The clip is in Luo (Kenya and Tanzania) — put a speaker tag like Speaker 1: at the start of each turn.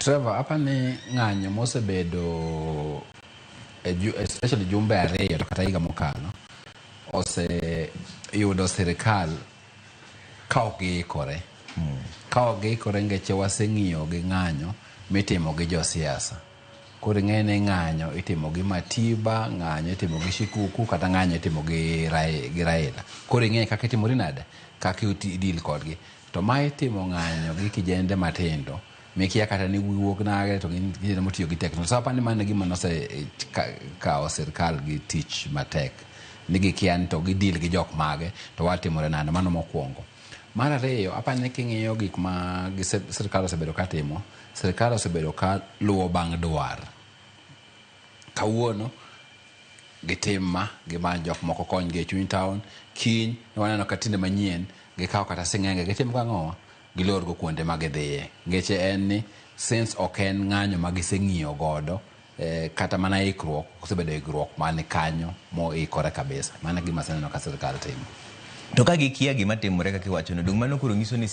Speaker 1: Trevor, apani ng'anyo mosebedo especially jumbe ariyo to kata higa mokalo oseyudo sirikal ka ok giikore. Ka ok giikore ngeche waseng'iyo gi ng'anyo mitimo gi josiasa. Koro ng'ene ng'anyo itimo gi Matiba, ng'anyo itimo gi Shikuku, kata ng'anyo itimo gi Raila. Koro ing'e kaka itimori nade, kaka idil kodgi. To ma itimo ng'anyo gi kijende matindo mikia kata ni wuok nage to gin kijende motiyo gi teknoloji. So apani mano gima nose kawo sirikal gi tich matek ni gikia ni to gidil gi jok mage to watimore nade. Mano mokwongo. Mar ariyo, apani king'iyo gik ma sirikal osebedo katimo, sirikal osebedo ka luwo bang' dwar. Kawuono gitim gima jok moko kony gi chuny town, kiny waneno ka tinde manyien gikawo kata sing'enge gitim gang'owa gilor go kuonde ma gidhiye. Ngeche en ni since ok en ng'anyo ma giseng'iyo godo kata mana ikruok, osebedo ikruok mani kanyo moikore kabisa. Mano gima aseneno ka sirikal timo.
Speaker 2: To ka gikia gima timore kaka iwacho no, dung' mano koro nyiso ni